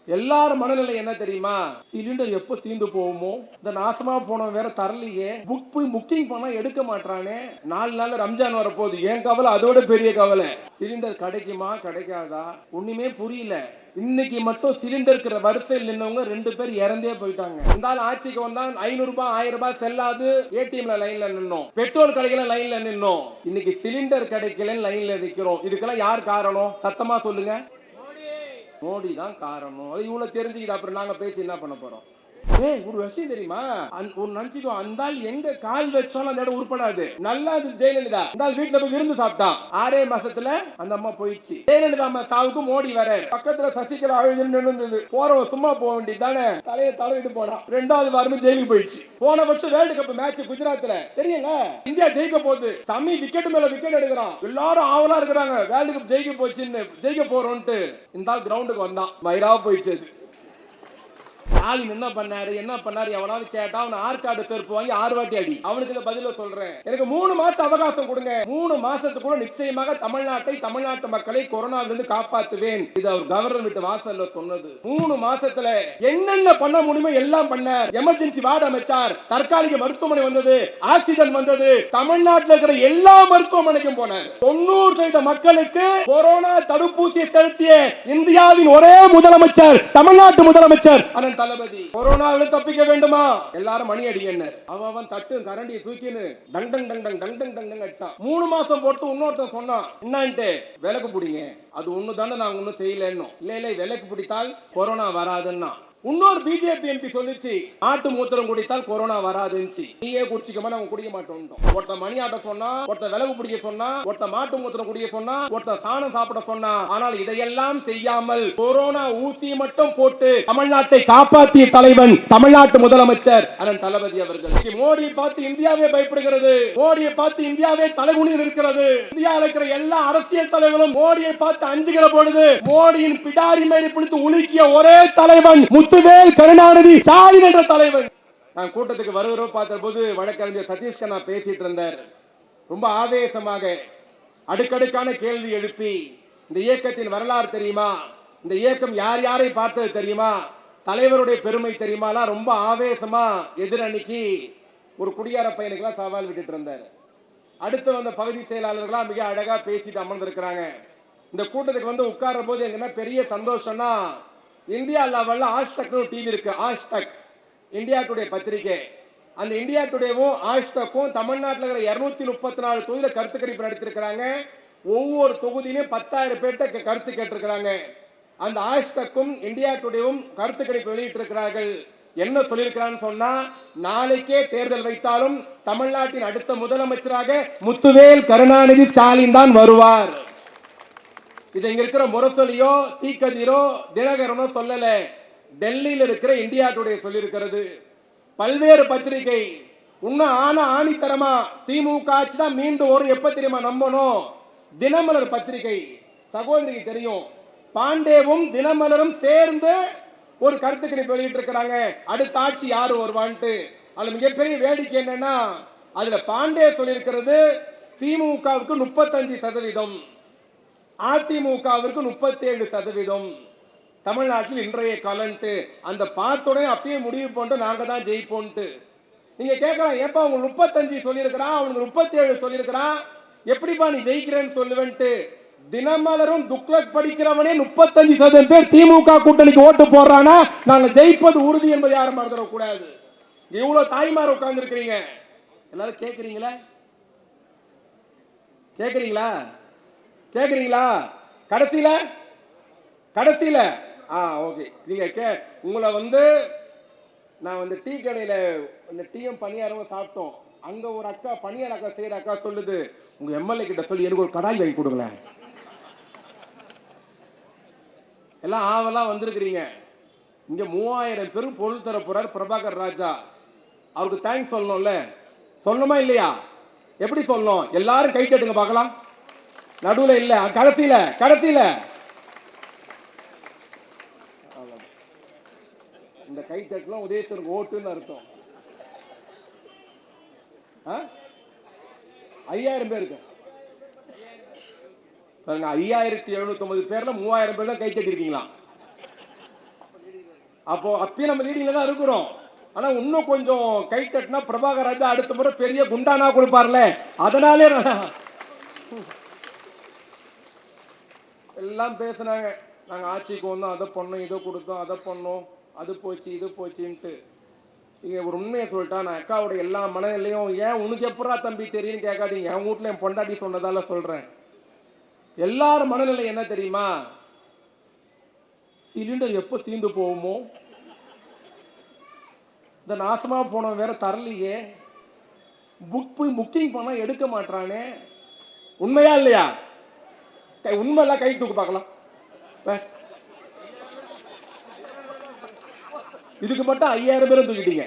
எல்லாரும் மனநிலை என்ன தெரியுமா? சிலிண்டர் எப்ப தீந்து போகுமோ, இந்த நாசமா போனவன் வேற தரலையே, புக்கிங் பண்ணா எடுக்க மாட்டானே, 4 நாள் ரம்ஜான் வரப்போகுது, ஏன் கவலை அதோட பெரிய கவலை. சிலிண்டர் கிடைக்குமா கிடைக்காதா ஒண்ணுமே புரியல. இன்னைக்கு மட்டும் சிலிண்டருக்கு வரிசையில் நின்னவங்க 2 பேர் இறந்தே போயிட்டாங்க. இருந்தாலும் ஆட்சிக்கு வந்தா 500 ரூபாய் 1000 ரூபாய் செல்லாது, ஏடிஎம்ல லைன்ல நின்னோம், பெட்ரோல் கடையில லைன்ல நின்னோம், இன்னைக்கு சிலிண்டர் கிடைக்கல லைன்ல நிக்கிறோம். இதுக்கெல்லாம் யார் காரணம்? சத்தமா சொல்லுங்க. மோடி தான் காரணம். அது இவ்வளவு தெரிஞ்சுக்கிட்டு அப்புறம் நாங்க பேசி என்ன பண்ண போறோம்? ஒரு விஷயம் தெரியுமா? ஒரு நினைச்சுக்கோ, அந்த எங்க கால் வச்சாலும் அந்த இடம் உருப்படாது. நல்லா இருந்து ஜெயலலிதா இந்த வீட்டுல போய் விருந்து சாப்பிட்டான், 6 மாசத்துல அந்த அம்மா போயிடுச்சு. ஜெயலலிதா அம்மா சாவுக்கு மோடி வர பக்கத்துல சசிகலா அழுதுன்னு இருந்தது. போறவன் சும்மா போக வேண்டியது தானே, தலையை தடவிட்டு போனான். 2வது வாரமும் ஜெயிலுக்கு போயிடுச்சு. போன வருஷம் வேர்ல்டு கப் மேட்ச் குஜராத்ல தெரியல, இந்தியா ஜெயிக்க போகுது, தமிழ் விக்கெட் மேல விக்கெட் எடுக்கிறான், எல்லாரும் ஆவலா இருக்கிறாங்க வேர்ல்டு கப் ஜெயிக்க போச்சுன்னு, ஜெயிக்க போறோம்ட்டு. இந்த கிரவுண்டுக்கு வந்தான், மயிரா போயிடுச்சு. ஸ்டாலின் என்ன பண்ணாரு எவனாவது கேட்டா அவன் ஆற்காடு செருப்பு வாங்கி 6 வாட்டி அடி. அவனுக்கு பதில சொல்றேன், எனக்கு 3 மாசம் அவகாசம் கொடுங்க, 3 மாசத்துக்குள்ள நிச்சயமாக தமிழ்நாட்டு மக்களை கொரோனாவிலிருந்து காப்பாத்துவேன். இது அவர் கவர்னர் வீட்டு வாசல்ல சொன்னது. 3 மாசத்துல என்னென்ன பண்ண முடியுமோ எல்லாம் பண்ணார். எமர்ஜென்சி வார்டு அமைச்சார், தற்காலிக மருத்துவமனை வந்தது, ஆக்சிஜன் வந்தது, தமிழ்நாட்டில் இருக்கிற எல்லா மருத்துவமனைக்கும் போனார். 90% மக்களுக்கு கொரோனா தடுப்பூசியை செலுத்திய இந்தியாவின் ஒரே முதலமைச்சர் தமிழ்நாட்டு முதலமைச்சர் அண்ணன் தளபதி. கொரோனாவில தப்பிக்க வேண்டுமா எல்லாரும் மணி அடிங்க, அவன் தட்டு கரண்டியை தூக்கின்னு tongue tongue tongue tongue tongue tongue tongue அடிச்சான். 3 மாசம் போட்டு இன்னொருத்தன் சொன்னான், என்னன்ட்டு விலக்கு பிடிங்க, அது ஒண்ணு தானே நாங்க ஒன்னும் செய்யலன்னு. இல்ல விலக்கு பிடித்தால் கொரோனா வராதுன்னா. இன்னொரு பிஜேபி எம்பி சொல்லிச்சு, நாட்டு மூத்திரம் குடித்தால் கொரோனா வராதுன்னு. நீயே குடிச்சிக்கமா, நாங்க குடிக்க மாட்டோம். ஒருத்த மணி ஆட்ட சொன்னா, ஒருத்த விலகு பிடிக்க சொன்னா, ஒருத்த மாட்டு மூத்திரம் குடிக்க சொன்னா, ஒருத்த சாணம் சாப்பிட சொன்னா. ஆனால் இதையெல்லாம் செய்யாமல் கொரோனா ஊசி மட்டும் போட்டு தமிழ்நாட்டை காப்பாற்றிய தலைவன் தமிழ்நாட்டு முதலமைச்சர் அண்ணன் தளபதி அவர்கள். மோடியை பார்த்து இந்தியாவே பயப்படுகிறது, மோடியை பார்த்து இந்தியாவே தலைகுனி இருக்கிறது. இந்தியாவில் இருக்கிற எல்லா அரசியல் தலைவர்களும் மோடியை பார்த்து அஞ்சுகிற பொழுது மோடியின் பிடாரி மேலே பிடித்து உலுக்கிய ஒரே தலைவன் முத்துவேல் கருணாநிதி ஸ்டாலின் என்ற தலைவன். நான் கூட்டத்துக்கு வருகிறோம் பார்த்த போது வழக்கறிஞர் சதீஷ் கண்ணா பேசிட்டு இருந்தார். ரொம்ப ஆவேசமாக அடுக்கடுக்கான கேள்வி எழுப்பி, இந்த இயக்கத்தின் வரலாறு தெரியுமா, இந்த இயக்கம் யார் யாரை பார்த்தது தெரியுமா, தலைவருடைய பெருமை தெரியுமா, ரொம்ப ஆவேசமா எதிரணிக்கு ஒரு குடியார பையனுக்கெல்லாம் சவால் விட்டுட்டு இருந்தார். அடுத்து வந்த பகுதி செயலாளர்களா மிக அழகா பேசிட்டு அமர்ந்திருக்கிறாங்க. இந்த கூட்டத்துக்கு வந்து உட்கார்ற போது என்ன பெரிய சந்தோஷம்னா, இந்தியா லெவல்ல ஆஷ்டக் டிவி இருக்கு, ஆஷ்டக் இந்தியா டுடே பத்திரிகை. அந்த இந்தியா டுடேவும் ஆஷ்டக்கும் தமிழ்நாட்டில் இருக்கிற 234 தொகுதியில கருத்து கணிப்பு நடத்திருக்கிறாங்க. ஒவ்வொரு தொகுதியிலும் 10,000 பேர்ட்ட கருத்து கேட்டிருக்கிறாங்க. அந்த ஆஷ்டக்கும் இந்தியா டுடேவும் கருத்து கணிப்பு வெளியிட்டிருக்கிறார்கள். என்ன சொல்லியிருக்கிறான்னு சொன்னா, நாளைக்கே தேர்தல் வைத்தாலும் தமிழ்நாட்டின் அடுத்த முதலமைச்சராக முத்துவேல் கருணாநிதி ஸ்டாலின் தான் வருவார். இதை இங்க இருக்கிற முரசொலியோ தீக்கதிரோ தினகரனோ சொல்லல, டெல்லியில் இருக்கிற இந்தியா டுடே சொல்லியிருக்கிறது. பல்வேறு பத்திரிகை இன்னும் ஆணித்தரமா திமுக ஆட்சி தான் மீண்டும் ஒரு எப்ப தெரியுமா நம்பணும், தினமலர் பத்திரிகை சகோதரிக்கு தெரியும், பாண்டேவும் தினமலரும் சேர்ந்து ஒரு கருத்து கணிப்பு வெளியிட்டு இருக்கிறாங்க, அடுத்த ஆட்சி யாரு வருவான்ட்டு. அதுல மிகப்பெரிய வேடிக்கை என்னன்னா, அதுல பாண்டே சொல்லியிருக்கிறது திமுகவுக்கு 35%, அதிமுகவிற்கு 37%. தமிழ்நாட்டில் இன்றைய கலன்ட்டு அந்த பார்த்தோடனே அப்பயே முடிவு பண்ணிட்டு நாங்க தான் ஜெயிப்போம்ட்டு. நீங்க கேட்கலாம், ஏப்பா அவங்க 35 சொல்லியிருக்கிறான், அவனுக்கு 37 சொல்லியிருக்கிறான், எப்படிப்பா நீ ஜெயிக்கிறேன்னு சொல்லுவேன்ட்டு. தினமலரும் துக்ளக் படிக்கிறவனே 35% பேர் திமுக கூட்டணிக்கு ஓட்டு போடுறானா நாங்க ஜெயிப்பது உறுதி என்பது யாரும் மறந்துடக்கூடாது. இவ்வளவு தாய்மார் உட்கார்ந்து இருக்கிறீங்க, எல்லாரும் கேட்கிறீங்களா கேக்குறீங்களா? கடைசியில ஓகே, நீங்க உங்களை வந்து நான் வந்து டீ கடையில இந்த டீயும் பணியாரமும் சாப்பிட்டோம். அங்க ஒரு அக்கா பணியார அக்கா செய்யற அக்கா சொல்லுது, உங்க எம்எல்ஏ கிட்ட சொல்லி எனக்கு ஒரு கடாய் வாங்கி கொடுங்களேன். எல்லாம் ஆவெல்லாம் வந்திருக்கிறீங்க. இங்க 3000 பேரும் பொருள் தர போறார் பிரபாகர் ராஜா. அவருக்கு தேங்க்ஸ் சொல்லணும்ல, சொல்லணுமா இல்லையா? எப்படி சொல்லணும்? எல்லாரும் கை தட்டுங்க பார்க்கலாம். நடுவுல இல்ல, கடைசியில இந்த கை தட்டலாம் உதயசூருக்கு ஓட்டுன்னு அர்த்தம். 5000 பேருக்கு 5750 பேர்ல 3000 பேர் தான் கை தட்டி இருக்கீங்களா? அப்போ அப்பயும் நம்ம லீடிங்ல தான் இருக்கிறோம். ஆனா இன்னும் கொஞ்சம் கை தட்டினா பிரபாகர் ராஜா அடுத்த முறை பெரிய குண்டானா கொடுப்பார்ல, அதனாலே எல்லாம் பேசுனாங்க. நாங்க ஆட்சிக்கு வந்தோம், அதை பண்ணோம், இதை கொடுத்தோம், அதை பண்ணோம், அது போச்சு இது போச்சுன்ட்டு. இங்க ஒரு உண்மையை சொல்லிட்டா, நான் அக்காவோட எல்லா மனநிலையும் ஏன் உனக்கு எப்படா தம்பி தெரியும்னு கேட்காதீங்க. என் வீட்டுல என் பொண்டாட்டி சொன்னதால சொல்றேன். எல்லாரும் மனநிலை என்ன தெரியுமா? சிலிண்டர் எப்போ தீந்து போகுமோ, இந்த நாசமா போனவன் வேற தரலையே, புக்கிங் பண்ணா எடுக்க மாட்டானே. உண்மையா இல்லையா? உண்மை எல்லாம் கை தூக்கு பார்க்கலாம். இதுக்கு மட்டும் 5000 பேரும் தூக்கிட்டீங்க.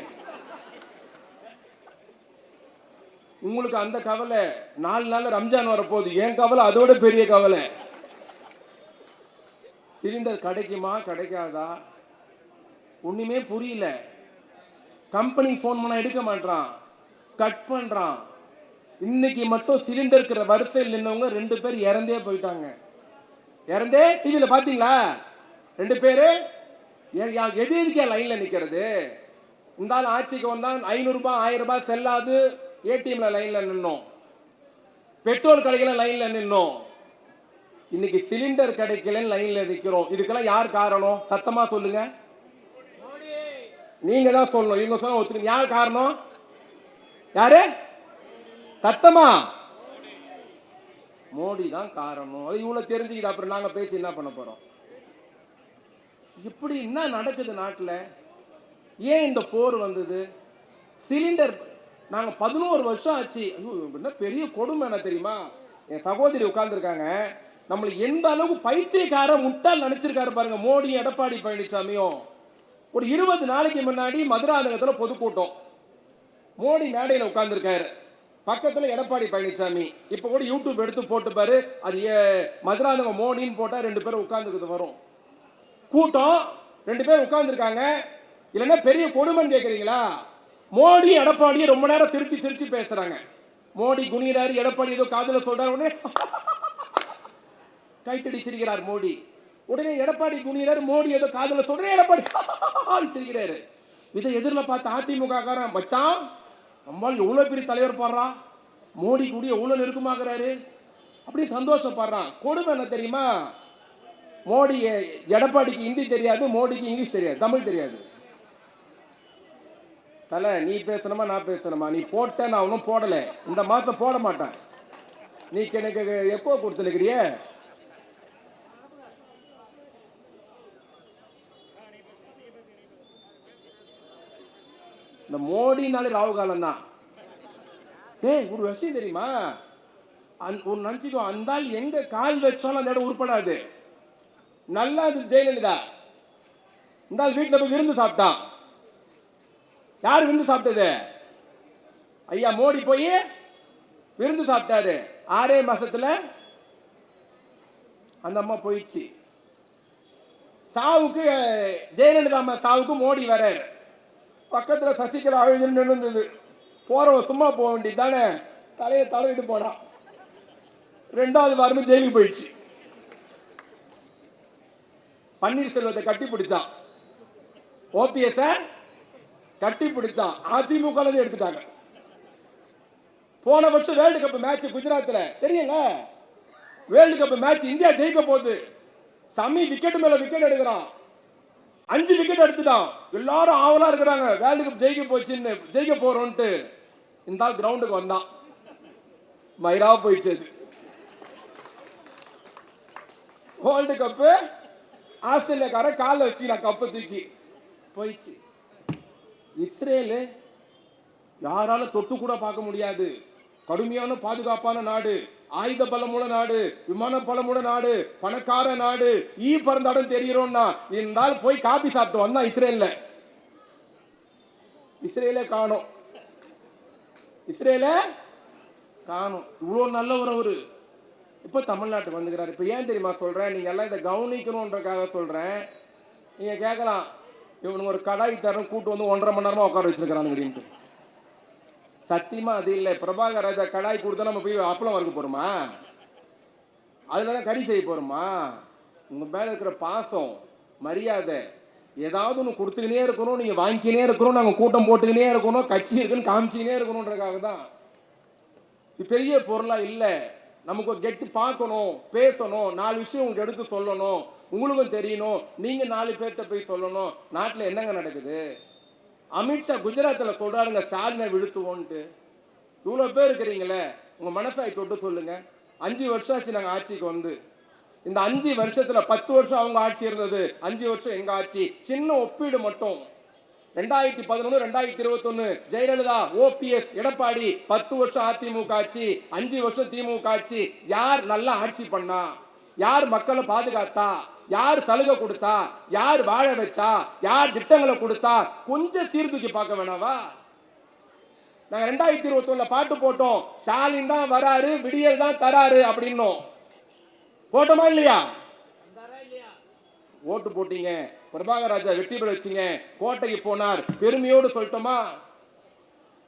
உங்களுக்கு அந்த கவலை 4 நாள் ரம்ஜான் வரப்போகுது. என் கவலை அதோட பெரிய கவலை. சிலிண்டர் கிடைக்குமா கிடைக்காதா ஒண்ணுமே புரியல. கம்பெனி போன் பண்ணா எடுக்க மாட்டான், கட் பண்றான். இன்னைக்கு மட்டும் சிலிண்டருக்கு வரிசையில் நின்னவங்க 2 பேர் இறந்தே போயிட்டாங்க. இறந்தே டிவியில பாத்தீங்களா? 2 பேரு எதுக்கே லைன்ல நிக்கிறது. இந்த ஆள் ஆட்சிக்கு வந்தான் 500 ரூபாய் 1000 ரூபாய் செல்லாது ஏடிஎம்ல லைன்ல நின்னோம், பெட்ரோல் கடையில லைன்ல நின்னோம். இன்னைக்கு சிலிண்டர் கிடைக்கல லைன்ல நிக்கிறோம். இதுக்கெல்லாம் யார் காரணம்? சத்தமா சொல்லுங்க. நீங்க தான் சொல்லணும். இவங்க சொல்ல ஒத்துக்க. யார் காரணம்? யாரு? சத்தமா. மோடி தான் காரணம். அது இவ்வளவு தெரிஞ்சுக்கிட்டு அப்புறம் நாங்க பேசி என்ன பண்ண போறோம்? இப்படி என்ன நடக்குது நாட்டுல? ஏன் இந்த போர் வந்தது? சிலிண்டர் நாங்க 11 வருஷம் ஆச்சு. என்ன பெரிய கொடுமை என்ன தெரியுமா? என் சகோதரி உட்கார்ந்துருக்காங்க. நம்மள எந்த அளவுக்கு பைத்தியக்கார முட்டால் நினைச்சிருக்காரு பாருங்க மோடி எடப்பாடி பழனிசாமியும். ஒரு 20 நாளைக்கு முன்னாடி மதுராந்தகத்துல பொதுக்கூட்டம். மோடி மேடையில் உட்கார்ந்துருக்காரு, பக்கத்துல எடப்பாடி பழனிசாமி. இப்ப கூட யூடியூப் எடுத்து போட்டு பாரு, அது மதுராந்தகம் மோடின்னு போட்டா 2 பேரும் உட்கார்ந்துக்கிட்டு வரும். கூட்டம் 2 பேர் உட்கார்ந்துருக்காங்க. இல்லைன்னா பெரிய கொடுமைன்னு கேட்குறீங்களா? மோடி எடப்பாடி ரொம்ப நேரம் சிரிச்சு சிரிச்சு பேசுறாங்க. மோடி குனிறாரு, எடப்பாடி ஏதோ காதுல சொல்றாரு, உடனே கைத்தடி சிரிக்கிறார் மோடி. உடனே எடப்பாடி குனிறாரு, மோடி ஏதோ காதுல சொல்ற, எடப்பாடி சிரிக்கிறாரு. இதை எதிரில் பார்த்து அதிமுக காரன், மச்சான் நம்மால் எவ்வளவு பெரிய தலைவர் பாடுறா, மோடி கூடிய எவ்வளவு நெருக்கமாகறாரு அப்படி சந்தோஷப்படுறான். கொடுமை என்ன தெரியுமா? மோடி எடப்பாடிக்கு ஹிந்தி தெரியாது, மோடிக்கு இங்கிலீஷ் தெரியாது, தமிழ் தெரியாது. தல நீ பேசணுமா நான் பேசணுமா? நீ போட்ட, நான் ஒன்றும் போடல, இந்த மாசம் போட மாட்டேன். நீ எனக்கு எப்போ கொடுத்துருக்கிறிய? இந்த மோடினாலே ராகுகாலம் தான். ஒரு விஷயம் தெரியுமா? ஒரு நினைச்சுக்கோ, அந்த எங்க கால் வச்சாலும் அந்த இடம் உருப்படாது. நல்லா இருந்துச்சு ஜெயலலிதா. இந்த வீட்டில் போய் விருந்து சாப்பிட்டான். யார் விருந்து சாப்பிட்டது? ஐயா மோடி போய் விருந்து சாப்பிட்டாரு. 6 மாசத்துல அந்த அம்மா போயிடுச்சு. சாவுக்கு, ஜெயலலிதா அம்மா சாவுக்கு மோடி வர்றாரு. பக்கத்துல சசிகலா அழுதுன்னு நின்றுது. போறவன் சும்மா போக வேண்டியது தானே, தலையை தடவிட்டு போனான். 2வது வாரமும் ஜெயிலுக்கு போயிடுச்சு. பன்னீர்செல்வத்தை கட்டி பிடிச்சான், ஓபிஎஸ் கட்டி பிடிச்சான், அதிமுக எடுத்துட்டாங்க. போன வருஷம் வேர்ல்டு கப் மேட்ச் குஜராத்ல தெரியல, வேர்ல்டு கப் மேட்ச் இந்தியா ஜெயிக்க போகுது. சமி விக்கெட் மேல விக்கெட் எடுக்கிறான், 5 விக்கெட் எடுத்துட்டான். எல்லாரும் ஆவலா இருக்கிறாங்க, வேர்ல்டு கப் ஜெயிக்க போச்சுன்னு, ஜெயிக்க போறோம்ட்டு. இந்த கிரவுண்டுக்கு வந்தான், மயிரா போயிடுச்சு. வேர்ல்டு கப் ஆஸ்திரேலியாக்கார கால வச்சு நான் கப்பை தூக்கி போயிடுச்சு. இஸ்ரேல் யாராலும் தொட்டு கூட பார்க்க முடியாது. கடுமையான பாதுகாப்பான நாடு, ஆயுத பலமுள்ள நாடு, விமான பலமுள்ள நாடு, பணக்கார நாடு, பறந்தாடும் தெரியுறோம்னா இருந்தால் போய் காபி சாப்பிட்டு வந்தா இஸ்ரேல்ல. இஸ்ரேலே காணும், இஸ்ரேல காணும். இவ்வளவு நல்லவர் அவரு. இப்ப தமிழ்நாட்டுக்கு வந்துக்கிறார். இப்ப ஏன் தெரியுமா சொல்றேன்? நீங்க எல்லாம் இதை கவனிக்கணும்ன்றக்காக சொல்றேன். நீங்க கேட்கலாம், இவனுக்கு ஒரு கடாய் தரம் கூட்டு வந்து 1.5 மணி நேரமா உட்கார வச்சிருக்கிறான் அப்படின்ட்டு. சத்தியமா அது இல்லை. பிரபாகர் ராஜா கடாய் கொடுத்தா நம்ம போய் அப்பளம் வறுக்க போறோமா? அதுலதான் கறி செய்ய போறோமா? உங்க மேல இருக்கிற பாசம், மரியாதை, ஏதாவது ஒன்று கொடுத்துக்கினே இருக்கணும், நீங்க வாங்கிக்கினே இருக்கணும், நாங்க கூட்டம் போட்டுக்கினே இருக்கணும், கட்சி இருக்குன்னு காமிச்சிக்கினே இருக்கணும்ன்றதுக்காக தான். இது பெரிய பொருளா இல்ல. நமக்கு ஒரு கெட்டு பார்க்கணும், பேசணும், 4 விஷயம் உங்களுக்கு எடுத்து சொல்லணும், உங்களுக்கும் தெரியணும், நீங்க 4 பேர்கிட்ட போய் சொல்லணும். நாட்டில் என்னங்க நடக்குது? அமித்ஷா குஜராத்ல சொல்றாருங்க ஸ்டாலினை விழுத்துவோன்ட்டு. இவ்வளவு பேர் இருக்கிறீங்களே, உங்க மனசாய் தொட்டு சொல்லுங்க. 5 வருஷம் ஆச்சு நாங்க ஆட்சிக்கு வந்து. இந்த 5 வருஷத்துல 10 வருஷம் அவங்க ஆட்சி இருந்தது, 5 வருஷம் எங்க ஆட்சி. சின்ன ஒப்பீடு மட்டும். 2011 2021 ஜெயலலிதா, ஓபிஎஸ், எடப்பாடி 10 வருஷம் அதிமுக ஆட்சி, 5 வருஷம் திமுக ஆட்சி. யார் நல்லா ஆட்சி பண்ணா? யார் மக்களை பாதுகாத்தா? யார் சலுகை கொடுத்தா? யார் வாழ வச்சா? யார் திட்டங்களை கொடுத்தா? கொஞ்சம் சீர்தூக்கி பார்க்க வேணாவா? நாங்க 2021 பாட்டு போட்டோம், ஸ்டாலின் தான் வராரு, விடியல் தான் தராரு அப்படின்னோம். போட்டோமா இல்லையா? ஓட்டு போட்டீங்க, பிரபாகர் ராஜா வெற்றி பெற வச்சீங்க, கோட்டைக்கு போனார், பெருமையோடு சொல்லிட்டோமா?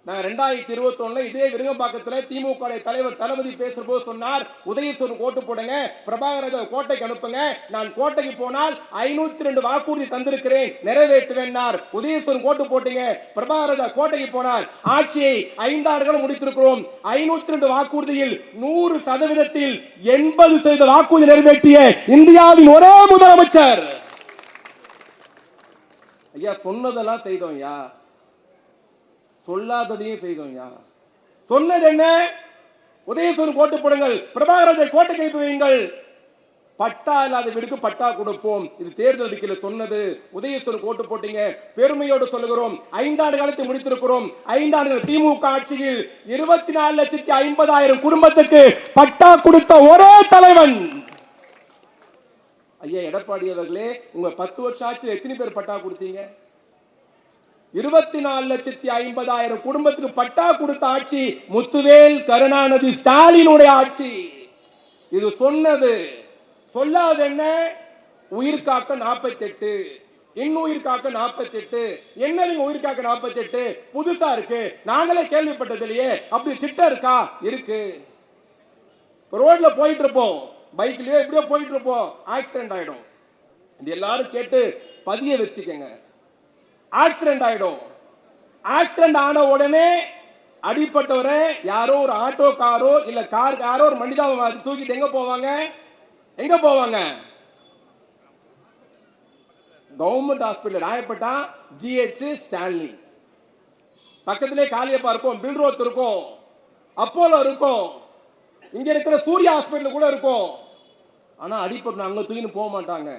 நான் 2021 இதே விருகம்பாக்கத்தில் திமுக தலைவர் தளபதி பேசுற போது சொன்னார், உதயசூரன் ஓட்டு போடுங்க, பிரபாகர் ராஜா கோட்டைக்கு அனுப்புங்க, நான் கோட்டைக்கு போனால் 502 வாக்குறுதி தந்திருக்கிறேன், நிறைவேற்றுவேன். உதயசூரன் ஓட்டு போட்டீங்க, பிரபாகர் ராஜா கோட்டைக்கு போனார், ஆட்சியை 5 ஆண்டுகள் முடித்திருக்கிறோம். 502 வாக்குறுதியில் 100% 80% வாக்குறுதி நிறைவேற்றிய இந்தியாவின் ஒரே முதலமைச்சர். ஐயா சொன்னதெல்லாம் செய்தோம் ஐயா, சொல்லாததையும் செய்தோம் ஐயா. சொன்னது என்ன? உதயசூரன் கோட்டு போடுங்கள், பிரபாகரத்தை கோட்டை கைப்பு வையுங்கள், பட்டா இல்லாத வீடுக்கு பட்டா கொடுப்போம். இது தேர்தல் அறிக்கையில் சொன்னது. உதயசூரன் கோட்டு போட்டீங்க, பெருமையோடு சொல்லுகிறோம். 5 ஆண்டு காலத்தை முடித்திருக்கிறோம். 5 ஆண்டுகள் திமுக ஆட்சியில் 24,50,000 குடும்பத்துக்கு பட்டா கொடுத்த ஒரே தலைவன் ஐயா எடப்பாடி அவர்களே. உங்க 10 வருஷம் ஆட்சியில் எத்தனை பேர் பட்டா கொடுத்தீங்க? 24,50,000 குடும்பத்துக்கு பட்டா கொடுத்த ஆட்சி முத்துவேல் கருணாநிதி ஸ்டாலினுடைய ஆட்சி. இது சொன்னது. சொல்லாத என்ன? உயிர் காக்க 48, இன்னுயிர் காக்க 48. என்னது உயிர் காக்க 48? புதுசா இருக்கு, நாங்களே கேள்விப்பட்டது இல்லையே. அப்படி திட்டம் இருக்கா? இருக்கு. ரோட்ல போயிட்டு இருப்போம், பைக்லயோ எப்படியோ போயிட்டு இருப்போம், ஆக்சிடென்ட் ஆயிடும். இது எல்லாரும் கேட்டு பதிய வச்சுக்கங்க. ஆக்சிடென்ட் ஆயிடும். ஆக்சிடென்ட் ஆன உடனே அடிப்பட்டவரை யாரோ ஒரு ஆட்டோ காரோ இல்ல கார் காரோ ஒரு மனிதாவை தூக்கிட்டு எங்க போவாங்க? எங்க போவாங்க? Government hospital Royapettah GH Stanley பக்கத்திலே காளியப்பா இருக்கும், பில்ரோத் இருக்கும், அப்போலோ இருக்கும், இங்க இருக்கிற சூர்யா ஹாஸ்பிட்டல் கூட இருக்கும். ஆனா அடிப்பட்டு அங்க தூக்கிட்டு போக மாட்டாங்க.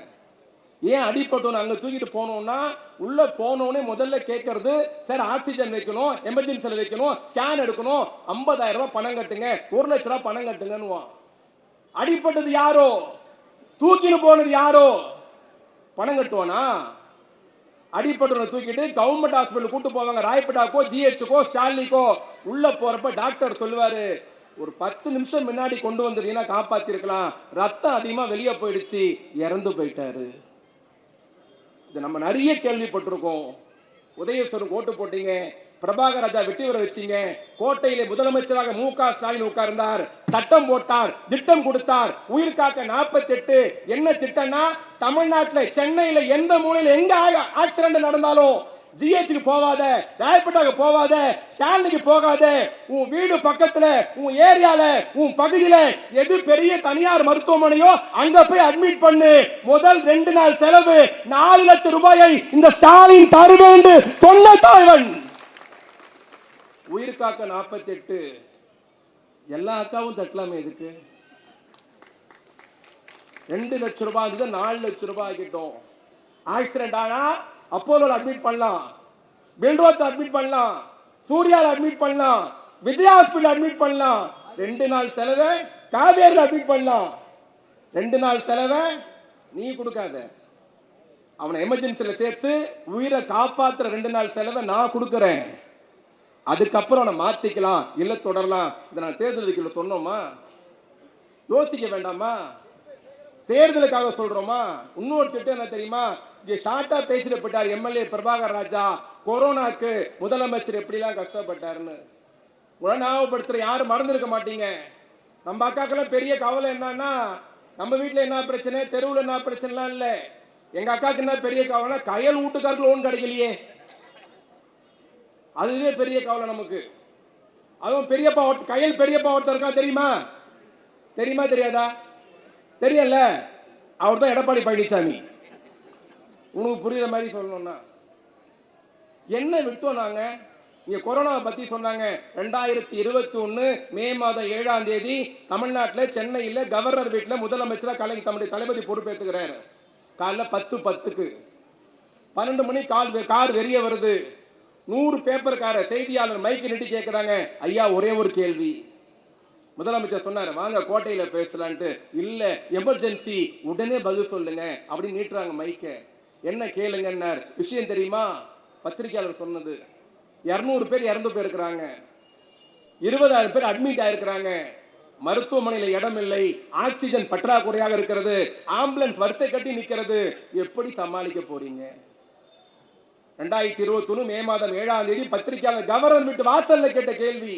ஏன் அடிப்பட்டவன் அங்க தூக்கிட்டு போனோம்னா, உள்ள போனோடனே முதல்ல கேட்கறது, சார் ஆக்சிஜன் வைக்கணும், எமர்ஜென்சியில் வைக்கணும், ஸ்கேன் எடுக்கணும், 50,000 ரூபாய் பணம் கட்டுங்க, 1 லட்ச ரூபாய் பணம் கட்டுங்க. அடிப்பட்டது யாரோ, தூக்கிட்டு போனது யாரோ? பணம் கட்டுவானா? அடிப்பட்டவனை தூக்கிட்டு கவர்மெண்ட் ஹாஸ்பிட்டல் கூட்டு போவாங்க, ராயப்பேட்டாக்கோ ஜிஹெச்சுக்கோ ஸ்டாலிக்கோ. உள்ள போறப்ப டாக்டர் சொல்லுவாரு, ஒரு 10 நிமிஷம் முன்னாடி கொண்டு வந்தீங்கன்னா காப்பாத்தி இருக்கலாம், ரத்தம் அதிகமா வெளியே போயிடுச்சு, இறந்து போயிட்டாரு. இது நம்ம நிறைய கேள்விப்பட்டிருக்கோம். உதயசூரன் ஓட்டு போட்டீங்க, பிரபாகர் ராஜா வெற்றி பெற வச்சீங்க, கோட்டையிலே முதலமைச்சராக மு.க. ஸ்டாலின் உட்கார்ந்தார், சட்டம் போட்டார், திட்டம் கொடுத்தார், உயிர் காக்க 48. என்ன திட்டம்னா, தமிழ்நாட்டில் சென்னையில எந்த மூலையில் எங்க ஆக்சிடென்ட் நடந்தாலும் ஜிஹெச்சுக்கு போவாத, ராயப்பேட்டாக்கு போவாத, ஸ்டாலினுக்கு போகாத, உன் வீடு பக்கத்துல, உன் ஏரியால, உன் பகுதியில எது பெரிய தனியார் மருத்துவமனையோ அங்க போய் அட்மிட் பண்ணு. முதல் 2 நாள் செலவு 4 லட்சம் ரூபாயை இந்த ஸ்டாலின் தருவேன் என்று சொன்ன தலைவன். உயிர் காக்க 48. எல்லா அக்காவும் தட்டலாமே. இதுக்கு 2 லட்சம் ரூபாய் 4 லட்சம் ரூபாய் ஆகிட்டோம். ஆக்சிடென்ட் ஆனா அப்போலோ அட்மிட் பண்ணலாம், பில்ரோத் அட்மிட் பண்ணலாம், சூர்யால அட்மிட் பண்ணலாம், விஜயா ஹாஸ்பிட்டல் அட்மிட் பண்ணலாம். 2 நாள் செலவை காவேரியில் அட்மிட் பண்ணலாம். 2 நாள் செலவை நீ கொடுக்காத, அவனை எமர்ஜென்சியில சேர்த்து உயிரை காப்பாத்துற 2 நாள் செலவை நான் கொடுக்கிறேன். அதுக்கப்புறம் அவனை மாத்திக்கலாம், இல்ல தொடரலாம். இதை நான் தேர்தலுக்கு சொன்னோமா? யோசிக்க வேண்டாமா? தேர்தலுக்காக சொல்றோமா? இன்னொரு திட்டம் என்ன தெரியுமா? ஷார்ட்டா பேசிட்டு போயிட்டார் எம்எல்ஏ பிரபாகர் ராஜா, கொரோனாக்கு முதலமைச்சர் எப்படிலாம் கஷ்டப்பட்டாருன்னு. ஞாபகப்படுத்துற யாரும் மறந்துருக்க மாட்டீங்க. நம்ம அக்காக்கெல்லாம் பெரிய கவலை என்னன்னா, நம்ம வீட்டுல என்ன பிரச்சனை, தெருவில் என்ன பிரச்சனைலாம் இல்லை, எங்க அக்காவுக்கு என்ன பெரிய கவலை, கயல் வீட்டுக்காருக்கு லோன் கிடைக்கலையே, அதுவே பெரிய கவலை நமக்கு. அதுவும் பெரியப்பா கயல் பெரியப்பா ஒருத்தர் இருக்கா, தெரியுமா? தெரியுமா தெரியாதா? தெரியல. அவர் தான் எடப்பாடி பழனிசாமி. உனக்கு புரியுற மாதிரி சொல்லணும்னா என்ன விட்டோம் நாங்க? இங்க கொரோனாவை பத்தி சொன்னாங்க. 2021 மே மாதம் 7ஆம் தேதி தமிழ்நாட்டில் சென்னையில் கவர்னர் வீட்டில் முதலமைச்சராக தம்முடைய தளபதி பொறுப்பேற்றுக்கிறார். காலைல 10:10க்கு 12 மணி கார் வெளிய வருது. 100 பேப்பர்கார செய்தியாளர் மைக்கு நீட்டி கேட்கிறாங்க, ஐயா ஒரே ஒரு கேள்வி. முதலமைச்சர் சொன்னார், வாங்க கோட்டையில பேசலான்ட்டு. இல்ல எமர்ஜென்சி, உடனே பதில் சொல்லுங்க அப்படின்னு நீட்டுறாங்க மைக்க. என்ன கேளுங்கன்னார். விஷயம் தெரியுமா? பத்திரிகையாளர் சொன்னது, 200 பேர் இறந்து போயிருக்கிறாங்க, 20,000 பேர் அட்மிட் ஆயிருக்கிறாங்க, மருத்துவமனையில் இடம் இல்லை, ஆக்சிஜன் பற்றாக்குறையாக இருக்கிறது, ஆம்புலன்ஸ் வரிசை கட்டி நிற்கிறது, எப்படி சமாளிக்க போறீங்க? 2021 மே மாதம் 7ஆம் தேதி பத்திரிகையாளர் கவர்னர் வீட்டு வாசல்ல கேட்ட கேள்வி.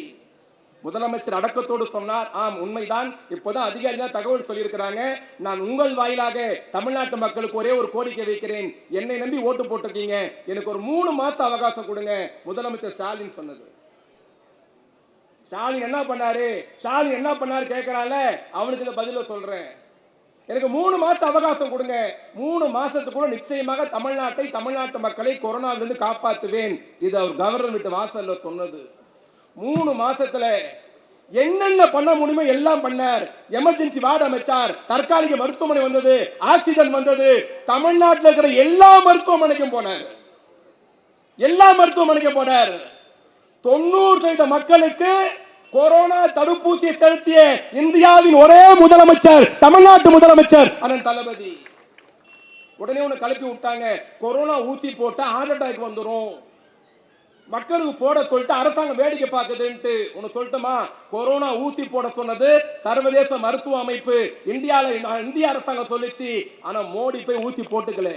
முதலமைச்சர் அடக்கத்தோடு சொன்னார், ஆம் உண்மைதான், இப்போதான் அதிகாரிகள் தகவல் சொல்லியிருக்கிறாங்க. நான் உங்கள் வாயிலாக தமிழ்நாட்டு மக்களுக்கு ஒரே ஒரு கோரிக்கை வைக்கிறேன். என்னை நம்பி ஓட்டு போட்டிருக்கீங்க, எனக்கு ஒரு 3 மாசம் அவகாசம் கொடுங்க. முதலமைச்சர் ஸ்டாலின் சொன்னது. ஸ்டாலின் என்ன பண்ணாரு கேட்கிறான்ல, அவனுக்கு பதில சொல்றேன். எனக்கு 3 மாசம் அவகாசம் கொடுங்க. 3 மாசத்துக்குள்ள நிச்சயமாக தமிழ்நாட்டு மக்களை கொரோனாவிலிருந்து காப்பாற்றுவேன். இது அவர் கவர்னர் வீட்டு வாசல்ல சொன்னது. 3 மாசத்துல என்னென்ன பண்ண முடியுமோ எல்லாம் பண்ணார். எமர்ஜென்சி வார்டு அமைச்சார், தற்காலிக மருத்துவமனை வந்தது, ஆக்சிஜன் வந்தது. தமிழ்நாட்டில் இருக்கிற எல்லா மருத்துவமனைக்கும் போனார். 90% மக்களுக்கு கொரோனா தடுப்பூசியை செலுத்திய இந்தியாவின் ஒரே முதலமைச்சர் தமிழ்நாட்டு முதலமைச்சர் அண்ணன் தளபதி. உடனே உன்னை கலப்பி விட்டாங்க, கொரோனா ஊசி போட்டா ஹார்ட் அட்டாக் வந்துடும், மக்களுக்கு போட சொல்லிட்டு அரசாங்கம் வேடிக்கை பார்க்குதுன்ட்டு. உனக்கு சொல்லட்டுமா, கொரோனா ஊசி போட சொன்னது சர்வதேச மருத்துவ அமைப்பு, இந்திய அரசாங்கம் சொல்லிச்சு. ஆனா மோடி போய் ஊசி போட்டுக்கல.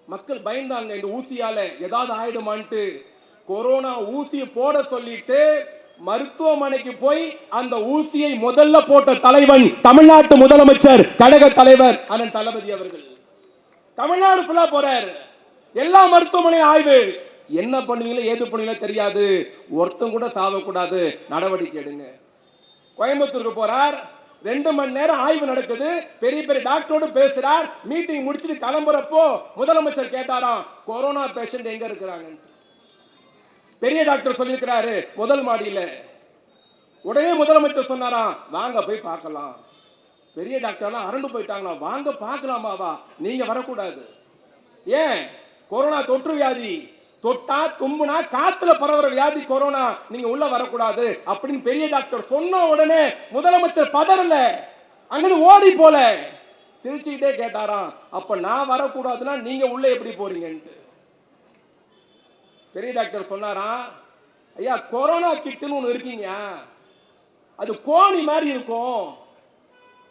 மக்கள் பயந்தாங்க, இந்த ஊசியால ஏதாவது ஆயிடுமான்ட்டு. கொரோனா ஊசி போட சொல்லிட்டு மருத்துவமனைக்கு போய் அந்த ஊசியை முதல்ல போட்ட தலைவன் தமிழ்நாட்டு முதலமைச்சர், கழக தலைவர் அண்ணன் தளபதி அவர்கள். தமிழ்நாடு ஃபுல்லா போறாரு, எல்லா மருத்துவமனை ஆய்வு. என்ன பண்ணுவீங்களோ ஏது பண்ணுவீங்களோ தெரியாது, ஒருத்தம் கூட சாவக்கூடாது, நடவடிக்கை எடுங்க. கோயம்புத்தூருக்கு போறார், 2 மணி நேரம் ஆய்வு நடக்குது, பெரிய பெரிய டாக்டரோடு பேசுறார். மீட்டிங் முடிச்சுட்டு கிளம்புறப்போ முதலமைச்சர் கேட்டாராம், கொரோனா பேஷண்ட் எங்க இருக்கிறாங்க? பெரிய டாக்டர் சொல்லியிருக்கிறாரு முதல் மாடியில. உடனே முதலமைச்சர் சொன்னாராம், வாங்க போய் பார்க்கலாம். பெரிய டாக்டர்லாம் அரண்டு போயிட்டாங்களா, வாங்க பார்க்கலாமாவா, நீங்க வரக்கூடாது. ஏன்? கொரோனா தொற்று வியாதி, தொட்டா தும்புனா காத்துல பரவுற வியாதி கொரோனா, நீங்க உள்ள வரக்கூடாது அப்படின்னு பெரிய டாக்டர் சொன்ன உடனே முதலமைச்சர் பதறல, அங்கிருந்து ஓடி போல, சிரிச்சுக்கிட்டே கேட்டாராம், அப்ப நான் வரக்கூடாதுன்னா நீங்க உள்ள எப்படி போறீங்கன்ட்டு. பெரிய டாக்டர் சொன்னாராம், ஐயா கொரோனா கிட்டுன்னு ஒன்று இருக்கீங்க, அது கோணி மாதிரி இருக்கும்,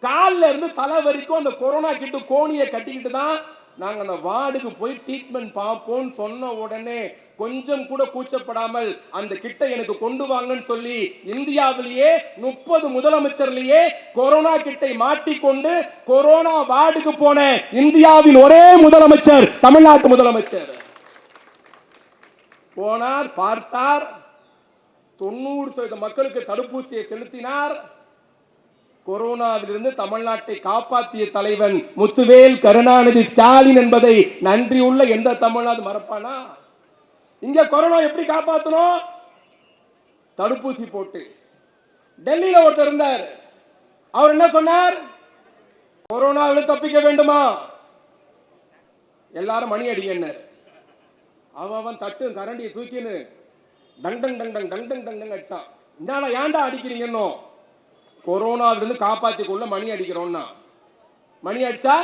காலில் இருந்து தலை வரைக்கும் அந்த கொரோனா கிட்டு கோணியை கட்டிக்கிட்டு தான் நாங்க அந்த வார்டுக்கு போய் ட்ரீட்மெண்ட் பார்ப்போம் சொன்ன உடனே கொஞ்சம் கூட கூச்சப்படாமல் அந்த கிட்ட எனக்கு கொண்டு வாங்கன்னு சொல்லி இந்தியாவிலேயே 30 முதலமைச்சர்லயே கொரோனா கிட்டை மாட்டிக்கொண்டு கொரோனா வார்டுக்கு போன இந்தியாவின் ஒரே முதலமைச்சர் தமிழ்நாட்டு முதலமைச்சர். போனார், பார்த்தார், 90% மக்களுக்கு தடுப்பூசியை செலுத்தினார். கொரோனாவிலிருந்து தமிழ்நாட்டை காப்பாற்றிய தலைவன் முத்துவேல் கருணாநிதி ஸ்டாலின் என்பதை நன்றியுள்ள எந்த தமிழ்நாடு மறப்பானா? இங்க கொரோனா எப்படி காப்பாற்றணும்? தடுப்பூசி போட்டு. டெல்லியில ஒருத்தர் இருந்தார், அவர் என்ன சொன்னார்? கொரோனாவில் தப்பிக்க வேண்டுமா எல்லாரும் மணி அடிங்க. அவன் தட்டு கரண்டியை தூக்கின்னு tongue tongue tongue tongue tongue tongue tongue அடிச்சான். என்னடா ஏன்டா அடிக்கிறீங்கன்னு, கொரோனாவிலிருந்து காப்பாற்றி கொள்ள மணி அடிக்கிறோம்னா. மணி அடிச்சா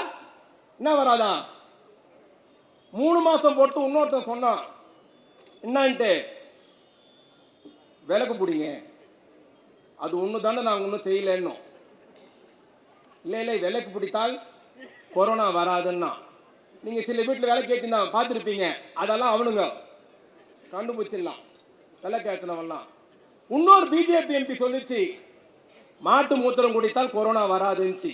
என்ன வராதா? 3 மாசம் போட்டு இன்னொருத்தன் சொன்னான், என்னன்ட்டு, விளக்கு பிடிங்க, அது ஒன்று தானே நாங்கள் ஒன்றும் செய்யலன்னு. இல்லை விளக்கு பிடித்தால் கொரோனா வராதுன்னா. நீங்க சில வீட்டில் விளக்கு ஏற்றினா பார்த்துருப்பீங்க, அதெல்லாம் அவனுங்க கண்டுபிடிச்சிடலாம் விளக்கு ஏற்றினவெல்லாம். இன்னொரு பிஜேபி எம்பி சொல்லிச்சு, மாட்டு மூத்திரம் குடித்தால் கொரோனா வராதுன்னு.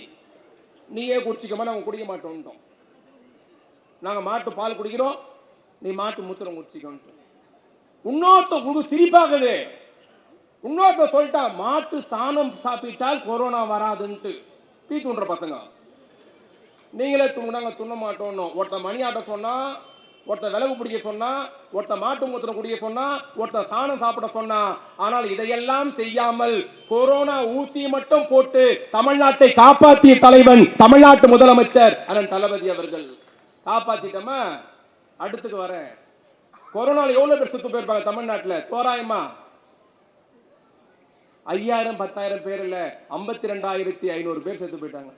நீயே குடிச்சிக்கமா, நாங்கள் குடிக்க மாட்டோம். நாங்க மாட்டு பால் குடிக்கிறோம், நீ மாட்டு மூத்திரம் குடிச்சிக்கோன்ட்டு. இன்னொருத்த சிரிப்பாகுது, இன்னொருத்த சொல்லிட்டா மாட்டு சாணம் சாப்பிட்டால் கொரோனா வராதுன்ட்டு. பீ தூண்டுற பசங்க. நீங்களே தூங்குனாங்க துண்ண மாட்டோம். ஒருத்த மணி ஆட்ட சொன்னா, ஒருத்த விலகு பிடிக்க சொன்னா, ஒருத்த மாட்டு மூத்திரம் குடிக்க சொன்னா, ஒருத்த சாணம் சாப்பிட சொன்னா. ஆனால் இதையெல்லாம் செய்யாமல் கொரோனா ஊசி மட்டும் போட்டு தமிழ்நாட்டை காப்பாற்றிய தலைவன் தமிழ்நாட்டு முதலமைச்சர் அண்ணன் தளபதி அவர்கள். காப்பாத்திட்டோமா? அடுத்துக்கு வரேன். கொரோனால எவ்வளவு பேர் செத்து போயிருப்பாங்க தமிழ்நாட்டில்? தோராயமா 5000 10,000 பேர் இல்ல, 52,500 பேர் செத்து போயிட்டாங்க.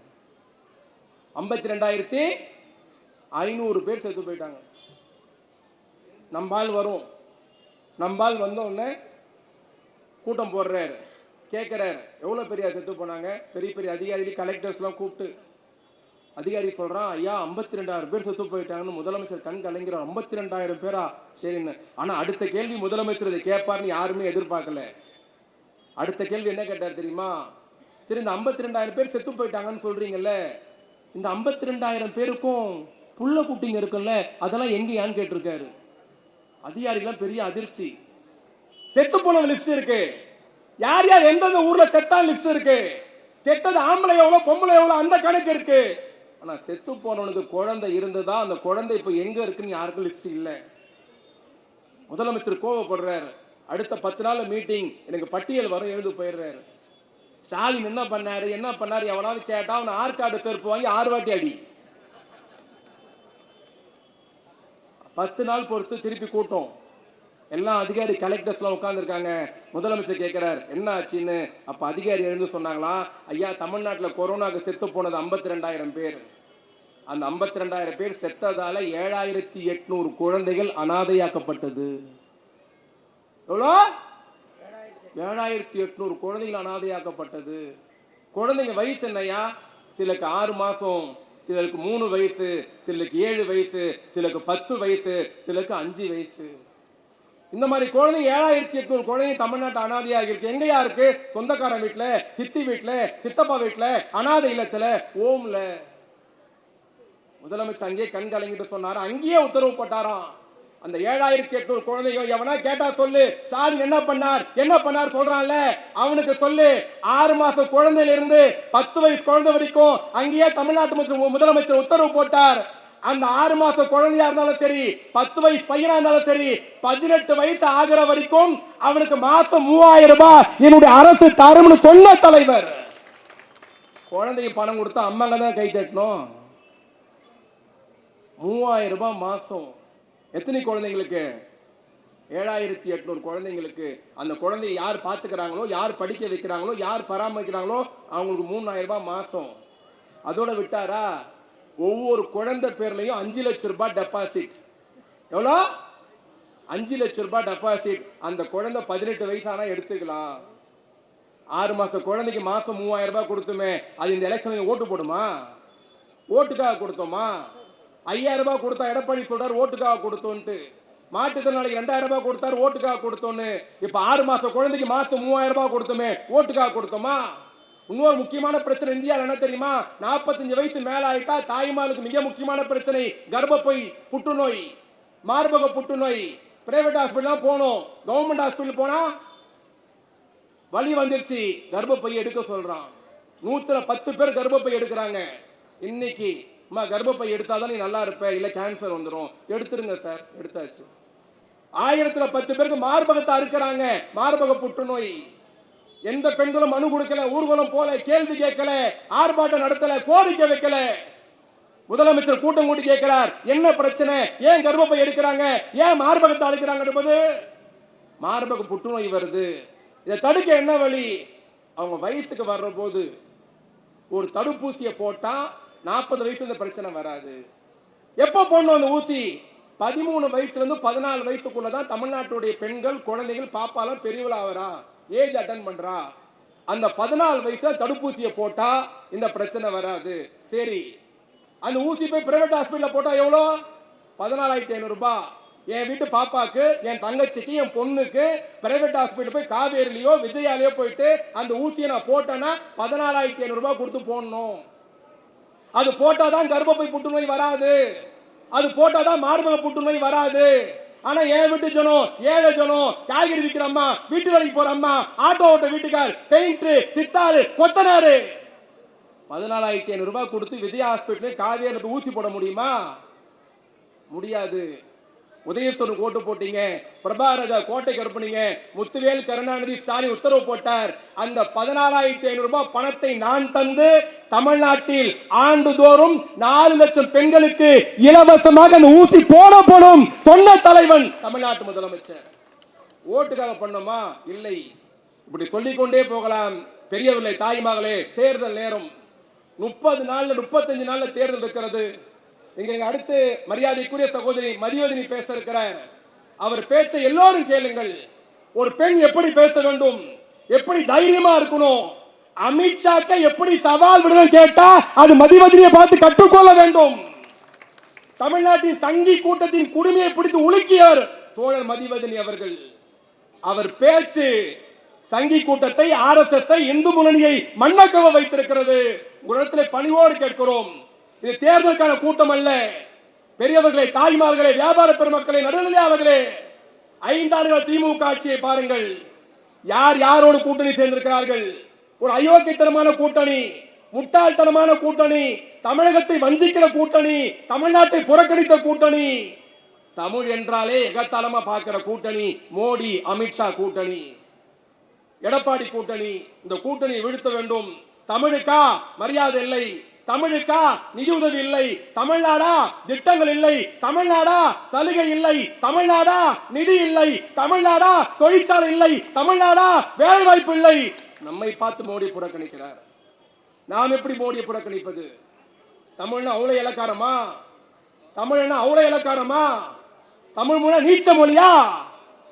52,500 பேர் செத்து போயிட்டாங்க. நம்பால் வரும், நம்பால் வந்த உடனே கூட்டம் போடுறாரு, கேட்கிறாரு எவ்வளவு பெரிய செத்து போனாங்க. பெரிய பெரிய அதிகாரிகள் கலெக்டர்ஸ் எல்லாம் கூப்பிட்டு அதிகாரி சொல்றான், ஐயா 52,000 பேர் செத்து போயிட்டாங்கன்னு. முதலமைச்சர் கண் கலங்கிறார். 52,000 பேரா? சரின்னு. ஆனா அடுத்த கேள்வி முதலமைச்சர் இதை கேட்பார்னு யாருமே எதிர்பார்க்கல. அடுத்த கேள்வி என்ன கேட்டார் தெரியுமா? சரி, இந்த 52,000 பேர் செத்து போயிட்டாங்கன்னு சொல்றீங்கல்ல, இந்த 52,000 பேருக்கும் புள்ள குட்டிங்க இருக்குல்ல, அதெல்லாம் எங்கயான்னு கேட்டிருக்காரு. அதிகாரிகள் பெரிய அதிர்ச்சி. செத்து போன லிஸ்ட் இருக்கு, யார் யார் எந்தெந்த ஊர்ல செத்தா லிஸ்ட் இருக்கு, செத்தது ஆம்பளை எவ்வளவு பொம்பளை எவ்வளவு அந்த கணக்கு இருக்கு. ஆனா செத்து போனவனுக்கு குழந்தை இருந்ததா, அந்த குழந்தை இப்ப எங்க இருக்குன்னு யாருக்கும் லிஸ்ட் இல்ல. முதலமைச்சர் கோவப்படுறாரு. அடுத்த 10 நாள் மீட்டிங், எனக்கு பட்டியல் வரும், எழுந்து போயிடுறாரு. ஸ்டாலின் என்ன பண்ணாரு எவனாவது கேட்டா அவன் ஆற்காடு செருப்பு வாங்கி 6 வாட்டி அடி. 10 நாள் பொறுத்து திருப்பி கூட்டம். எல்லாம் அதிகாரி கலெக்டர்ஸ் எல்லாம் உட்கார்ந்து இருக்காங்க. முதலமைச்சர் கேட்கிறார் என்ன ஆச்சுன்னு. அப்ப அதிகாரி எழுந்து சொன்னாங்களா, ஐயா தமிழ்நாட்டில் கொரோனாக்கு செத்து போனது 52,000 பேர். அந்த 52,000 பேர் செத்ததால 7,800 குழந்தைகள் அனாதையாக்கப்பட்டது. எவ்வளோ? 7,800 குழந்தைகள் அனாதையாக்கப்பட்டது. குழந்தைங்க வயசு என்னையா? சிலருக்கு 6 மாசம், சிலருக்கு 3 வயசு, சிலருக்கு 7 வயசு, சிலருக்கு 10 வயசு, சிலருக்கு 5 வயசு. இந்த மாதிரி குழந்தைங்க 7,800 குழந்தைங்க தமிழ்நாட்டு அனாதையாக இருக்கு. எங்கயா இருக்கு? சொந்தக்காரன் வீட்டுல, சித்தி வீட்டுல, சித்தப்பா வீட்டுல, அனாதை இல்லத்துல, ஓம்ல. முதலமைச்சர் அங்கேயே கண் கலங்கிட்டு சொன்னாரு, அங்கேயே உத்தரவு போட்டாராம். அந்த 7,800 குழந்தைங்க எவனா கேட்டா சொல்லு, ஸ்டாலின் என்ன பண்ணார் சொல்றான்ல, அவனுக்கு சொல்லு. 6 மாசம் குழந்தையில இருந்து 10 வயசு குழந்தை வரைக்கும் அங்கேயே தமிழ்நாட்டு முதலமைச்சர் உத்தரவு போட்டார். அந்த 6 மாச குழந்தையா இருந்தாலும் சரி, 10 வயசு பையனா இருந்தாலும் சரி, 18 வயசு ஆகிற வரைக்கும் அவனுக்கு மாசம் 3,000 ரூபாய் என்னுடைய அரசு தரும்னு சொன்ன தலைவர். குழந்தைக்கு பணம் கொடுத்தா அம்மாங்க தான் கை தட்டணும். 3,000 ரூபாய் மாசம். எத்தனை குழந்தைங்களுக்கு? 7,800 குழந்தைங்களுக்கு. அந்த குழந்தைய யார் பாத்துக்கிறாங்களோ, யார் படிக்க வைக்கிறாங்களோ, யார் பராமரிக்கிறாங்களோ அவங்களுக்கு 3,000 ரூபாய் மாசம். அதோட விட்டாரா, ஒவ்வொரு குழந்தை பேர்லையும் 5 லட்சம் ரூபாய் டெபாசிட். எவ்வளோ? 5 லட்சம் ரூபாய் டெபாசிட். அந்த குழந்தை 18 வயசானா எடுத்துக்கலாம். 6 மாச குழந்தைக்கு மாசம் 3,000 ரூபாய் கொடுத்துமே, அது இந்த எலெக்ஷன் ஓட்டு போடுமா? ஓட்டுக்காக கொடுத்தோமா? 5,000 ரூபாய் கொடுத்தா எடப்பாடி சொல்றாரு ஓட்டுக்காக கொடுத்தோன்ட்டு. மாட்டுத்திறனாளிக்கு 2,000 ரூபாய் கொடுத்தாரு ஓட்டுக்காக கொடுத்தோன்னு. இப்ப 6 மாச குழந்தைக்கு மாசம் 3,000 ரூபாய் கொடுத்தோமே, ஓட்டுக்காக கொடுத்தோமா? இன்னொரு முக்கியமான பிரச்சனை இந்தியாவில் என்ன தெரியுமா? 45 வயசு மேல ஆயிட்டா தாய்மாருக்கு மிக முக்கியமான பிரச்சனை கர்ப்பப்பை புற்றுநோய், மார்பக புற்றுநோய். பிரைவேட் ஹாஸ்பிட்டல் போனோம், கவர்மெண்ட் ஹாஸ்பிட்டல் போனா வலி வந்துருச்சு, கர்ப்பப்பை எடுக்க சொல்றான். 110 பேர் கர்ப்பப்பை எடுக்கிறாங்க. இன்னைக்கு கர்ப்பப்பை எடுத்தாதான் நீ நல்லா இருப்ப, இல்ல கேன்சர் வந்துடும். எடுத்துருங்க சார், எடுத்தாச்சு. 1010 பேருக்கு மார்பகத்தை அறுக்கிறாங்க, மார்பக புற்றுநோய். எந்த பெண்களும் மனு கொடுக்கல, ஊர்வலம் போல, கேள்வி கேட்கல, ஆர்ப்பாட்டம் நடத்தல, கோரிக்கை வைக்கல. முதலமைச்சர் கூட்டம் கூட்டி கேட்கிறார், என்ன பிரச்சனை, ஏன் கர்ப்பப்பை எடுக்கிறாங்க, ஏன் மார்பகத்தை அழுக்கிறாங்க என்பது. மார்பக புற்றுநோய் வருது, இதை தடுக்க என்ன வழி? அவங்க வயசுக்கு வர்ற போது ஒரு தடுப்பூசியை போட்டா 40 வயசு இந்த பிரச்சனை வராது. எப்ப போடணும் அந்த ஊசி? 13 வயசுல இருந்து 14 வயசுக்குள்ளதான் தமிழ்நாட்டுடைய பெண்கள், குழந்தைகள், பாப்பாலாம் பெரியவளாவரா, ஏஜ் அட்டன் பண்றா. அந்த 14 வயசுல தடுப்பூசியை போட்டா இந்த பிரச்சனை வராது. சரி, அந்த ஊசி போய் பிரைவேட் ஹாஸ்பிட்டல் போட்டா எவ்வளோ? 14,500 ரூபாய். என் வீட்டு பாப்பாக்கு, என் தங்கச்சிக்கு, என் பொண்ணுக்கு பிரைவேட் ஹாஸ்பிட்டல் போய் காவேரிலையோ விஜயாலையோ போயிட்டு அந்த ஊசியை நான் போட்டேன்னா 14,500 ரூபாய் கொடுத்து போடணும். அது போட்டாதான் கர்ப்பப்பை புற்றுநோய் வராது. அது போட்டாதான் மார்பக புற்றுநோய் வராது. ஆனா என் வீட்டு ஜனம், ஏழை ஜனம், காய்கறி விற்கிற அம்மா, வீட்டு வேலைக்கு போற அம்மா, ஆட்டோ ஓட்ட வீட்டுக்கார், பெயிண்ட், சித்தாரு, கொத்தனாரு 14,500 ரூபாய் கொடுத்து விஜய் ஹாஸ்பிட்டல் காவேரி ஊசி போட முடியுமா? முடியாது. உதயசூரன் கோட்டு போட்டீங்க, பிரபாகர் கோட்டை கருப்புனீங்க, முத்துவேல் கருணாநிதி ஸ்டாலின் உத்தரவு போட்டார். அந்த 14,500 ரூபாய் பணத்தை நான் தந்து தமிழ்நாட்டில் ஆண்டுதோறும் 4 லட்சம் பெண்களுக்கு இலவசமாக அந்த ஊசி போடப்படும் சொன்ன தலைவன் தமிழ்நாட்டு முதலமைச்சர். ஓட்டுக்காக பண்ணோமா? இல்லை. இப்படி சொல்லிக்கொண்டே போகலாம். பெரியவர்களே, தாய்மகளே, தேர்தல் நேரம் 30 நாள்ல 35 நாள்ல தேர்தல் இருக்கிறது. இங்க அடுத்து மரியாதைக்குரிய சகோதரி மதிவதனி பேச இருக்கிறார். அவர் பேச்சை எல்லோரும் கேளுங்கள். ஒரு பெண் எப்படி பேச வேண்டும், எப்படி தைரியமா இருக்கணும், அமித்ஷாக்கு எப்படி சவால் விடணும் கேட்டா அது மதிவதனியை பார்த்து கற்றுக்கொள்ள வேண்டும். தமிழ்நாட்டின் சங்கி கூட்டத்தின் குடுமையை பிடித்து உலுக்கியார் தோழர் மதிவதனி அவர்கள். அவர் பேச்சு சங்கி கூட்டத்தை, RSS, இந்து முன்னணியை மண்ணக்கவ வைத்திருக்கிறது. ஒரு இடத்துல பணிவோடு கேட்கிறோம், இது தேர்தலுக்கான கூட்டம் அல்ல. பெரியவர்களே, தாய்மார்களே, வியாபார பெருமக்களே, நடுநிலையாளர்களே, 5 ஆண்டுகள் திமுக ஆட்சியை பாருங்கள். யார் யாரோடு கூட்டணி சேர்ந்திருக்கிறார்கள்? ஒரு அயோக்கியத்தனமான கூட்டணி, முட்டாள்தனமான கூட்டணி, தமிழகத்தை வஞ்சிக்கிற கூட்டணி, தமிழ்நாட்டை புறக்கணித்த கூட்டணி, தமிழ் என்றாலே எகத்தாளமா பார்க்கிற கூட்டணி மோடி அமித்ஷா கூட்டணி, எடப்பாடி கூட்டணி. இந்த கூட்டணியை வீழ்த்த வேண்டும். தமிழுக்கா மரியாதை இல்லை, தமிழுக்கா நிதி உதவி இல்லை, தமிழ்நாடா திட்டங்கள் இல்லை, தமிழ்நாடா சலுகை இல்லை, தமிழ்நாடா நிதி இல்லை, தமிழ்நாடா தொழிற்சாலை இல்லை, தமிழ்நாடா வேலை வாய்ப்பு இல்லை. நம்மை பார்த்து மோடி புறக்கணிக்கிறார். நாம் எப்படி மோடியை புறக்கணிப்பது? தமிழ்னா அவ்வளவு இலக்காரமா? தமிழ்னா அவ்வளவு இலக்காரமா? தமிழ் மொழி நீச்ச மொழியா?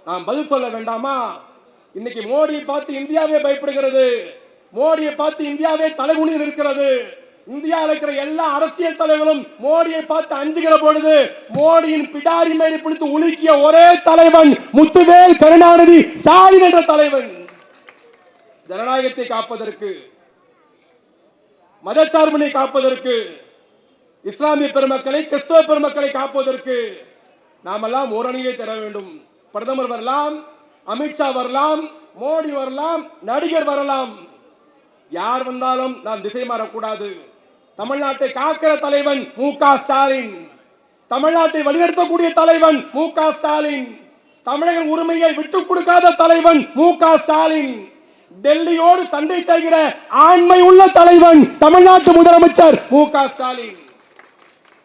நாம் பதில் சொல்ல வேண்டாமா? இன்னைக்கு மோடியை பார்த்து இந்தியாவே பயப்படுகிறது. மோடியை பார்த்து இந்தியாவே தலைகுனியில் இருக்கிறது. இந்தியாவில் இருக்கிற எல்லா அரசியல் தலைவர்களும் மோடியை பார்த்து அஞ்சுகிற பொழுது மோடியின் பிடாரி மேலே பிடித்து உலுக்கிய ஒரே தலைவன் முத்துவேல் கருணாநிதி ஸ்டாலின் என்ற தலைவன். ஜனநாயகத்தை காப்பதற்கு, மதச்சார்பினை காப்பதற்கு, இஸ்லாமிய பெருமக்களை, கிறிஸ்தவ பெருமக்களை காப்பதற்கு நாமெல்லாம் ஒரு அணியை தர வேண்டும். பிரதமர் வரலாம், அமித்ஷா வரலாம், மோடி வரலாம், நடிகர் வரலாம், யார் வந்தாலும் நாம் திசை மாறக்கூடாது. தமிழ்நாட்டை காக்கிற தலைவன் மு.க. ஸ்டாலின், தமிழ்நாட்டை வழிநடத்தக்கூடிய தலைவன் மு.க. ஸ்டாலின், தமிழக உரிமையை விட்டுக் கொடுக்காத தலைவன் மு.க. ஸ்டாலின், டெல்லியோடு சண்டை செய்கிற ஆண்மை உள்ள தலைவன் தமிழ்நாட்டு முதலமைச்சர் மு.க. ஸ்டாலின்.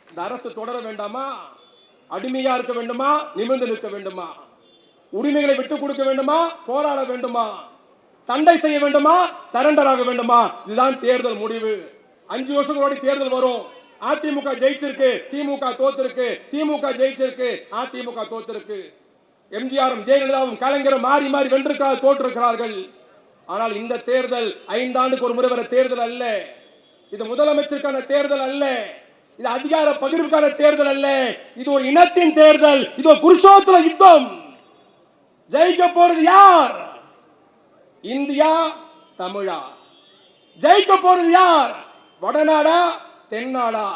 இந்த அரசு தொடர வேண்டாமா? அடிமையா இருக்க வேண்டுமா? நிமிர்ந்து நிற்க வேண்டுமா? உரிமைகளை விட்டுக் கொடுக்க வேண்டுமா? போராட வேண்டுமா? சண்டை செய்ய வேண்டுமா? சரண்டர் ஆக வேண்டுமா? இதுதான் தேர்தல் முடிவு. 5 வருஷத்துக்கு தேர்தல் வரும். அதிமுக ஜெயிச்சிருக்கு, திமுக தோத்திருக்கு, திமுக ஜெயிச்சிருக்கு, அதிமுக தோத்திருக்கு. எம்ஜிஆரும் ஜெயலலிதாவும் கலைஞரும் மாறி மாறி வென்றிருக்கிறார்கள், தோற்றிருக்கிறார்கள். ஆனால் இந்த தேர்தல் 5 ஆண்டுக்கு ஒரு முறை வர தேர்தல் அல்ல. இது முதலமைச்சருக்கான தேர்தல் அல்ல. இது அதிகார பகிர்வுக்கான தேர்தல் அல்ல. இது ஒரு இனத்தின் தேர்தல். இது ஒரு குருஷோத்திர யுத்தம். ஜெயிக்க போறது யார்? இந்தியா, தமிழா? ஜெயிக்க போறது யார்? வடநாடா, தென்னாடா?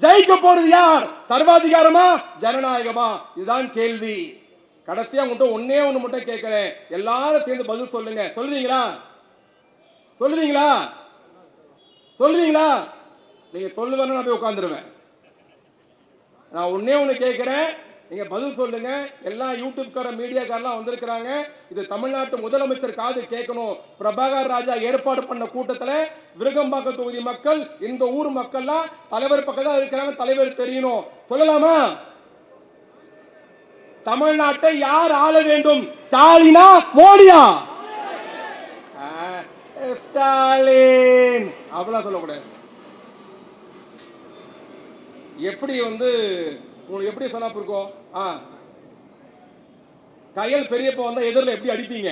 ஜெயிக்க போறது யார்? சர்வாதிகாரமா, ஜனநாயகமா? இதுதான் கேள்வி. கடைசியா உங்கள்கிட்ட ஒன்னே ஒண்ணு மட்டும் கேட்கிறேன், எல்லாரும் சேர்ந்து பதில் சொல்லுங்க. சொல்லுவீங்களா? சொல்லுவீங்களா? சொல்லுவீங்களா? நீங்க சொல்லுவேன்னு நான் போய் உட்கார்ந்துருவேன். நான் ஒன்னே ஒண்ணு கேட்கிறேன், நீங்க பதில் சொல்லுங்க. எல்லா யூடியூப்கார மீடியாக்காரெல்லாம் வந்திருக்கிறாங்க. இது தமிழ்நாட்டு முதலமைச்சர் காது கேட்கணும். பிரபாகர் ராஜா ஏற்பாடு பண்ண கூட்டத்துல விருகம்பாக்கம் தொகுதி மக்கள், இந்த ஊர் மக்கள்லாம் தலைவர் பக்கம் தான் இருக்கிறாங்க. தலைவர் தெரியணும். சொல்லலாமா? தமிழ்நாட்டை யார் ஆள வேண்டும்? ஸ்டாலினா, மோடியா? ஸ்டாலின் அப்படிலாம் சொல்லக்கூடாது. எப்படி உங்களுக்கு எப்படி சொன்னா இருக்கும்? கையில் பெரியப்ப வந்தா எதிரில் எப்படி அடிப்பீங்க?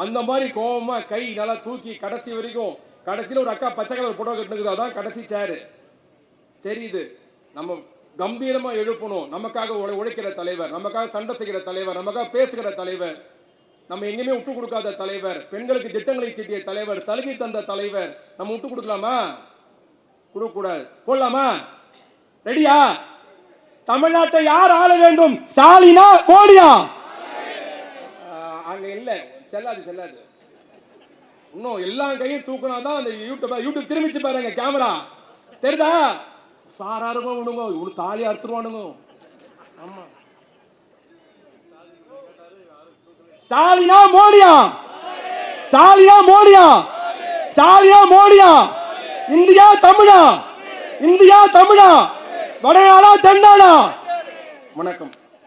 அந்த மாதிரி கோபமா கை நல்லா தூக்கி கடைசி வரைக்கும். கடைசியில் ஒரு அக்கா பச்சை கலர் புடவை கட்டுனது, அதான் கடைசி சேரு தெரியுது. நம்ம கம்பீரமா எழுப்பணும். நமக்காக உழைக்கிற தலைவர், நமக்காக சண்டை செய்கிற தலைவர், நமக்காக பேசுகிற தலைவர், நம்ம எங்கேயுமே விட்டு கொடுக்காத தலைவர், பெண்களுக்கு திட்டங்களை தீட்டிய தலைவர், சலுகை தந்த தலைவர். நம்ம விட்டு கொடுக்கலாமா? கொடுக்க கூடாது. போடலாமா? ரெடியா? தமிழ்நாட்டை யார் ஆள வேண்டும்? ஸ்டாலினா மோடியா? அங்க இல்ல, செல்லாது. இன்னும் எல்லா கையும் தூக்கினாதான் அந்த யூடியூப் திரும்பிச்சு பாருங்க, கேமரா தெரியுதா? சாரா இருக்கும் விடுங்க, இவ்வளவு தாலியா அறுத்துருவானுங்க. ஆமா, ஸ்டாலினா மோடியா? ஸ்டாலினா மோடியா? ஸ்டாலினா மோடியா? இந்தியா தமிழா? இந்தியா தமிழா? வடநாடா தென்னாடா? வணக்கம்.